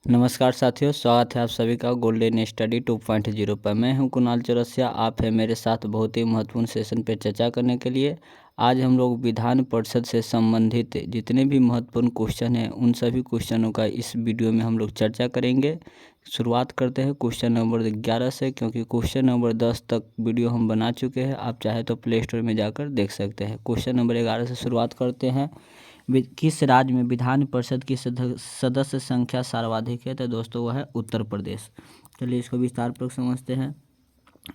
नमस्कार साथियों, स्वागत है आप सभी का गोल्डन स्टडी 2.0 पर। मैं हूं कुणाल चौरसिया। आप हैं मेरे साथ बहुत ही महत्वपूर्ण सेशन पे चर्चा करने के लिए। आज हम लोग विधान परिषद से संबंधित जितने भी महत्वपूर्ण क्वेश्चन हैं उन सभी क्वेश्चनों का इस वीडियो में हम लोग चर्चा करेंगे। शुरुआत करते हैं क्वेश्चन नंबर 11 से, क्योंकि क्वेश्चन नंबर 10 तक वीडियो हम बना चुके हैं। आप चाहे तो प्ले स्टोर में जाकर देख सकते हैं। क्वेश्चन नंबर 11 से शुरुआत करते हैं। किस राज्य में विधान परिषद की सदस्य संख्या सर्वाधिक है? तो दोस्तों वह है उत्तर प्रदेश। चलिए इसको विस्तार पूर्वक समझते हैं।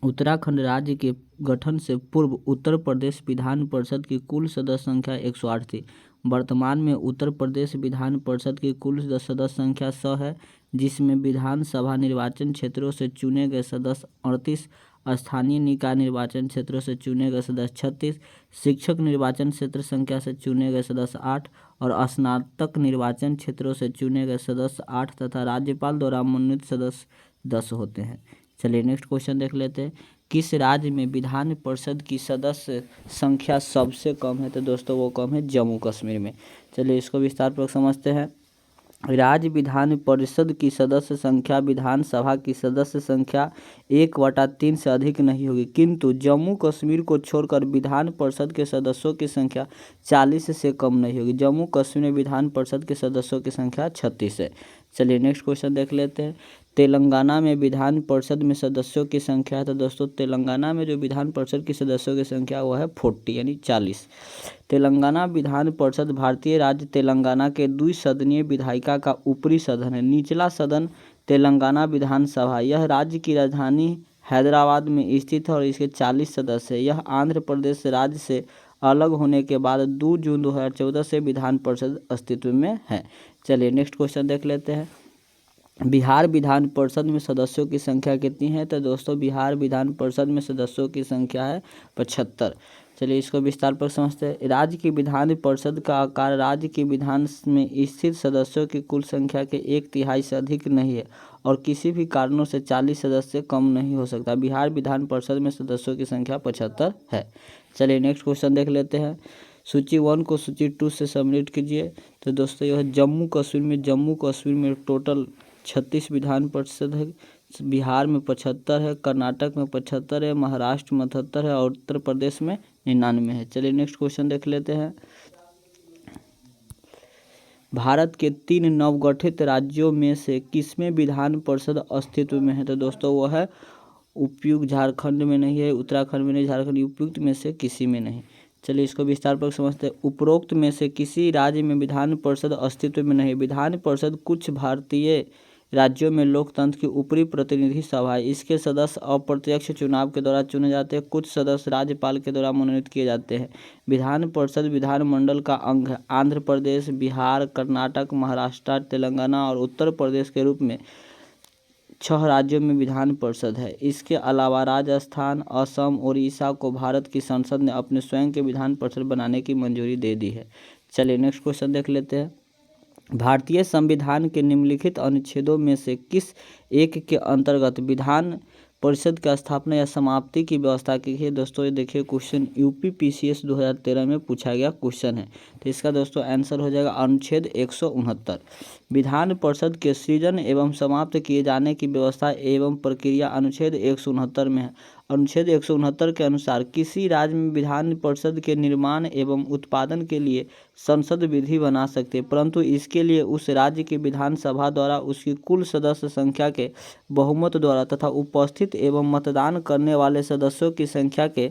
उत्तराखंड राज्य के गठन से पूर्व उत्तर प्रदेश विधान परिषद की कुल सदस्य संख्या 108 थी। वर्तमान में उत्तर प्रदेश विधान परिषद की कुल सदस्य संख्या 100 है, जिसमें विधानसभा निर्वाचन क्षेत्रों से चुने गए सदस्य 38, स्थानीय निकाय निर्वाचन क्षेत्रों से चुने गए सदस्य 36, शिक्षक निर्वाचन क्षेत्र संख्या से चुने गए सदस्य 8 और स्नातक निर्वाचन क्षेत्रों से चुने गए सदस्य 8 तथा राज्यपाल द्वारा मनोनीत सदस्य 10 होते हैं। चलिए नेक्स्ट क्वेश्चन देख लेते हैं। किस राज्य में विधान परिषद की सदस्य संख्या सबसे कम है? तो दोस्तों वो कम है जम्मू कश्मीर में। चलिए इसको विस्तार पूर्वक समझते हैं। राज्य विधान परिषद की सदस्य संख्या विधानसभा की सदस्य संख्या 1/3 से अधिक नहीं होगी, किंतु जम्मू कश्मीर को छोड़कर विधान परिषद के सदस्यों की संख्या 40 से कम नहीं होगी। जम्मू कश्मीर में विधान परिषद के सदस्यों की संख्या 36 है। चलिए नेक्स्ट क्वेश्चन देख लेते हैं। तेलंगाना में विधान परिषद में सदस्यों की संख्या है। तो दोस्तों तेलंगाना में जो विधान परिषद की सदस्यों की संख्या वो है 40 यानी 40। तेलंगाना विधान परिषद भारतीय राज्य तेलंगाना के द्विसदनीय विधायिका का ऊपरी सदन है। निचला सदन तेलंगाना विधानसभा, यह राज्य की राजधानी हैदराबाद में स्थित है और इसके 40 सदस्य है। यह आंध्र प्रदेश राज्य से अलग होने के बाद 2 जून 2014 से विधान परिषद अस्तित्व में है। चलिए नेक्स्ट क्वेश्चन देख लेते हैं। बिहार विधान परिषद में सदस्यों की संख्या कितनी है? तो दोस्तों बिहार विधान परिषद में सदस्यों की संख्या है 75। चलिए इसको विस्तार पर समझते हैं। राज्य की विधान परिषद का आकार राज्य की विधान में स्थित सदस्यों की कुल संख्या के 1/3 से अधिक नहीं है और किसी भी कारणों से 40 सदस्य कम नहीं हो सकता। बिहार विधान परिषद में सदस्यों की संख्या 75 है। चलिए नेक्स्ट क्वेश्चन देख लेते हैं। सूची 1 को सूची 2 से सबमिट कीजिए। तो दोस्तों यह जम्मू कश्मीर में टोटल 36 विधान परिषद है। बिहार में 75 है, कर्नाटक में 75 है, महाराष्ट्र में 78 है और उत्तर प्रदेश में 99 है। चलिए नेक्स्ट क्वेश्चन देख लेते हैं। भारत के 3 नवगठित राज्यों में से किसमें विधान परिषद अस्तित्व में है? तो दोस्तों वो है उपयुक्त, झारखंड में नहीं है, उत्तराखंड में नहीं, झारखंड उपयुक्त में से किसी में नहीं। चलिए इसको विस्तार पर समझते हैं। उपरोक्त में से किसी राज्य में विधान परिषद अस्तित्व में नहीं। विधान परिषद कुछ भारतीय राज्यों में लोकतंत्र की ऊपरी प्रतिनिधि सभा है। इसके सदस्य अप्रत्यक्ष चुनाव के द्वारा चुने जाते हैं। कुछ सदस्य राज्यपाल के द्वारा मनोनीत किए जाते हैं। विधान परिषद विधानमंडल का अंग है। आंध्र प्रदेश, बिहार, कर्नाटक, महाराष्ट्र, तेलंगाना और उत्तर प्रदेश के रूप में 6 राज्यों में विधान परिषद है। इसके अलावा राजस्थान, असम, उड़ीसा को भारत की संसद ने अपने स्वयं के विधान परिषद बनाने की मंजूरी दे दी है। चलिए नेक्स्ट क्वेश्चन देख लेते हैं। भारतीय संविधान के निम्नलिखित अनुच्छेदों में से किस एक के अंतर्गत विधान परिषद की स्थापना या समाप्ति की व्यवस्था की है? दोस्तों ये देखिए क्वेश्चन यूपीपीसीएस 2013 में पूछा गया क्वेश्चन है। तो इसका दोस्तों आंसर हो जाएगा अनुच्छेद 169। विधान परिषद के सृजन एवं समाप्त किए जाने की व्यवस्था एवं प्रक्रिया अनुच्छेद 169 में है। अनुच्छेद 169 के अनुसार किसी राज्य में विधान परिषद के निर्माण एवं उत्पादन के लिए संसद विधि बना सकते हैं, परंतु इसके लिए उस राज्य की विधानसभा द्वारा उसकी कुल सदस्य संख्या के बहुमत द्वारा तथा उपस्थित एवं मतदान करने वाले सदस्यों की संख्या के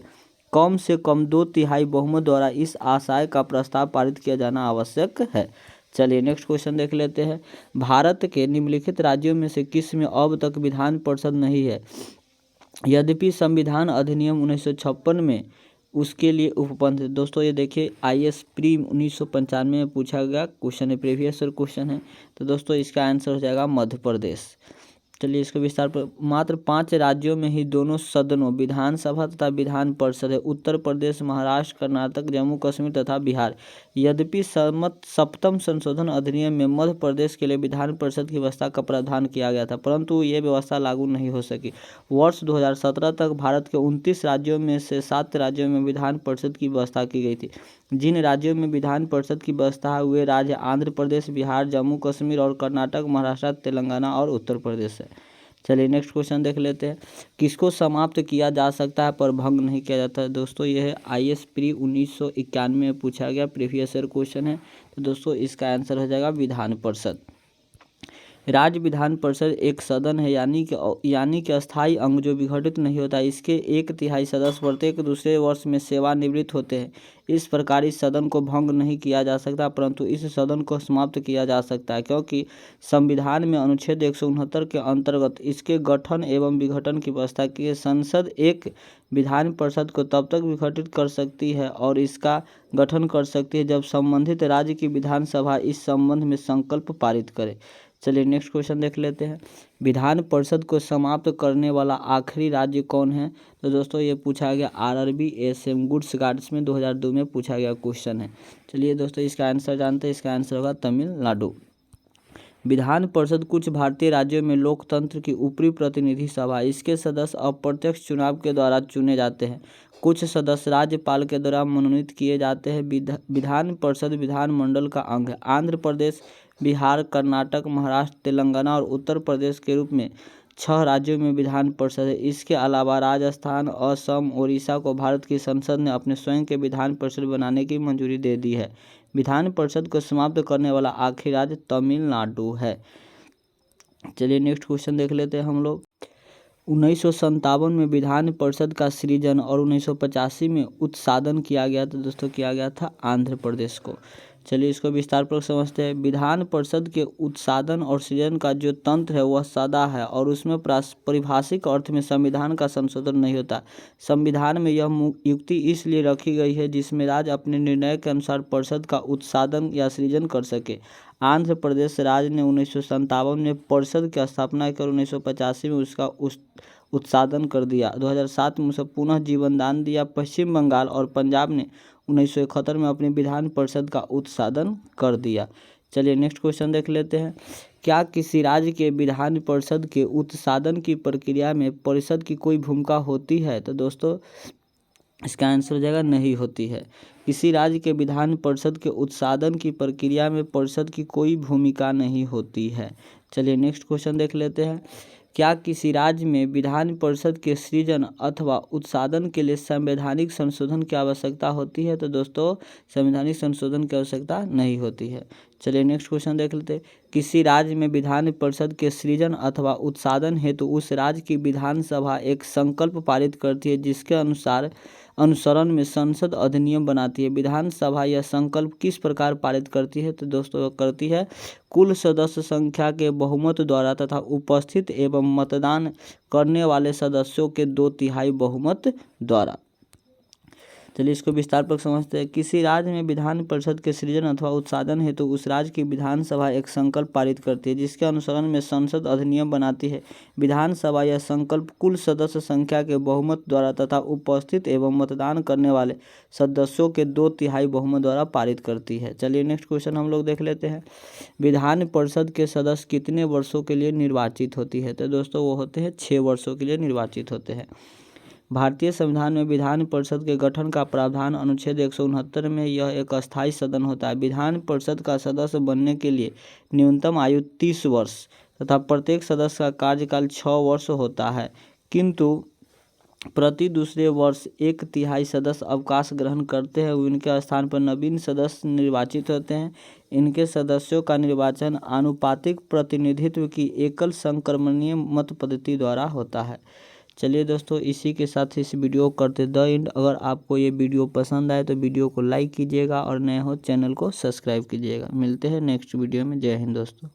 कम से कम 2/3 बहुमत द्वारा इस आशय का प्रस्ताव पारित किया जाना आवश्यक है। चलिए नेक्स्ट क्वेश्चन देख लेते हैं। भारत के निम्नलिखित राज्यों में से किस में अब तक विधान परिषद नहीं है? यद्यपि संविधान अधिनियम 1956 में उसके लिए उपबंध है। दोस्तों ये देखिए IAS प्री 1995 में पूछा गया क्वेश्चन है, प्रीवियस ईयर क्वेश्चन है। तो दोस्तों इसका आंसर हो जाएगा मध्य प्रदेश। चलिए इसको विस्तार पर, मात्र 5 राज्यों में ही दोनों सदनों विधानसभा तथा विधान परिषद है, उत्तर प्रदेश, महाराष्ट्र, कर्नाटक, जम्मू कश्मीर तथा बिहार। यद्यपि सप्तम संशोधन अधिनियम में मध्य प्रदेश के लिए विधान परिषद की व्यवस्था का प्रावधान किया गया था, परंतु ये व्यवस्था लागू नहीं हो सकी। वर्ष 2017 तक भारत के 29 राज्यों में से 7 राज्यों में विधान परिषद की व्यवस्था की गई थी। जिन राज्यों में विधान परिषद की व्यवस्था है वे राज्य आंध्र प्रदेश, बिहार, जम्मू कश्मीर और कर्नाटक, महाराष्ट्र, तेलंगाना और उत्तर प्रदेश है। चलिए नेक्स्ट क्वेश्चन देख लेते हैं। किसको समाप्त किया जा सकता है पर भंग नहीं किया जाता है? दोस्तों यह है IAS प्री 1991 में पूछा गया प्रीवियस ईयर क्वेश्चन है। तो दोस्तों इसका आंसर हो जाएगा विधान परिषद। राज्य विधान परिषद एक सदन है, यानी कि अस्थायी अंग जो विघटित नहीं होता। इसके 1/3 सदस्य प्रत्येक दूसरे वर्ष में सेवानिवृत्त होते हैं। इस प्रकार इस सदन को भंग नहीं किया जा सकता, परंतु इस सदन को समाप्त किया जा सकता है, क्योंकि संविधान में अनुच्छेद 169 के अंतर्गत इसके गठन एवं विघटन की व्यवस्था की है। संसद एक विधान परिषद को तब तक विघटित कर सकती है और इसका गठन कर सकती है जब संबंधित राज्य की विधानसभा इस संबंध में संकल्प पारित करे। चलिए नेक्स्ट क्वेश्चन देख लेते हैं। विधान परिषद को समाप्त करने वाला आखिरी राज्य कौन है? तो दोस्तों ये पूछा गया RRB ASM गुड्स गार्ड्स में 2002 में पूछा गया क्वेश्चन है। चलिए दोस्तों इसका आंसर जानते हैं। इसका आंसर होगा तमिलनाडु। विधान परिषद कुछ भारतीय राज्यों में लोकतंत्र की ऊपरी प्रतिनिधि सभा। इसके सदस्य अप्रत्यक्ष चुनाव के द्वारा चुने जाते हैं। कुछ सदस्य राज्यपाल के द्वारा मनोनीत किए जाते हैं। विधान परिषद विधानमंडल का अंग है। आंध्र प्रदेश, बिहार, कर्नाटक, महाराष्ट्र, तेलंगाना और उत्तर प्रदेश के रूप में 6 राज्यों में विधान परिषद है। इसके अलावा राजस्थान, असम, ओडिशा को भारत की संसद ने अपने स्वयं के विधान परिषद बनाने की मंजूरी दे दी है। विधान परिषद को समाप्त करने वाला आखिरी राज्य तमिलनाडु है। चलिए नेक्स्ट क्वेश्चन देख लेते हैं हम लोग। 1957 में विधान परिषद का सृजन और 1985 में उत्सादन किया गया था। दोस्तों किया गया था आंध्र प्रदेश को। चलिए इसको विस्तार पूर्वक समझते हैं। विधान परिषद के उत्सादन और सृजन का जो तंत्र है वह सदा है और उसमें परिभाषिक अर्थ में संविधान का संशोधन नहीं होता। संविधान में यह युक्ति इसलिए रखी गई है जिसमें राज्य अपने निर्णय के अनुसार परिषद का उत्सादन या सृजन कर सके। आंध्र प्रदेश राज्य ने 1957 में परिषद की स्थापना कर 1985 में उसका उत्सादन कर दिया। 2007 में उसे पुनः जीवन दान दिया। पश्चिम बंगाल और पंजाब ने 1971 में अपनी विधान परिषद का उत्सादन कर दिया। चलिए नेक्स्ट क्वेश्चन देख लेते हैं। क्या किसी राज्य के विधान परिषद के उत्सादन की प्रक्रिया में परिषद की कोई भूमिका होती है? तो दोस्तों इसका आंसर हो जाएगा नहीं होती है। किसी राज्य के विधान परिषद के उत्सादन की प्रक्रिया में परिषद की कोई भूमिका नहीं होती है। चलिए नेक्स्ट क्वेश्चन देख लेते हैं। क्या किसी राज्य में विधान परिषद के सृजन अथवा उत्सादन के लिए संवैधानिक संशोधन की आवश्यकता होती है? तो दोस्तों संवैधानिक संशोधन की आवश्यकता नहीं होती है। चलिए नेक्स्ट क्वेश्चन देख लेते हैं। किसी राज्य में विधान परिषद के सृजन अथवा उत्सादन हेतु उस राज्य की विधानसभा एक संकल्प पारित करती है जिसके अनुसरण में संसद अधिनियम बनाती है। विधानसभा यह संकल्प किस प्रकार पारित करती है? तो दोस्तों करती है कुल सदस्य संख्या के बहुमत द्वारा तथा उपस्थित एवं मतदान करने वाले सदस्यों के 2/3 बहुमत द्वारा। चलिए इसको विस्तार पर समझते हैं। किसी राज्य में विधान परिषद के सृजन अथवा उत्सादन हेतु उस राज्य की विधानसभा एक संकल्प पारित करती है जिसके अनुसरण में संसद अधिनियम बनाती है। विधानसभा यह संकल्प कुल सदस्य संख्या के बहुमत द्वारा तथा उपस्थित एवं मतदान करने वाले सदस्यों के 2/3 बहुमत द्वारा पारित करती है। चलिए नेक्स्ट क्वेश्चन हम लोग देख लेते हैं। विधान परिषद के सदस्य कितने वर्षों के लिए निर्वाचित होती है? तो दोस्तों वो होते हैं 6 वर्षों के लिए निर्वाचित होते हैं। भारतीय संविधान में विधान परिषद के गठन का प्रावधान अनुच्छेद 169 में यह एक अस्थायी सदन होता है। विधान परिषद का सदस्य बनने के लिए न्यूनतम आयु 30 वर्ष तथा प्रत्येक सदस्य का कार्यकाल 6 वर्ष होता है, किंतु प्रति दूसरे वर्ष 1/3 सदस्य अवकाश ग्रहण करते हैं। उनके स्थान पर नवीन सदस्य निर्वाचित होते हैं। इनके सदस्यों का निर्वाचन आनुपातिक प्रतिनिधित्व की एकल संक्रमणीय मत पद्धति द्वारा होता है। चलिए दोस्तों इसी के साथ इस वीडियो को करते द एंड। अगर आपको ये वीडियो पसंद आए तो वीडियो को लाइक कीजिएगा और नए हो चैनल को सब्सक्राइब कीजिएगा। मिलते हैं नेक्स्ट वीडियो में। जय हिंद दोस्तों।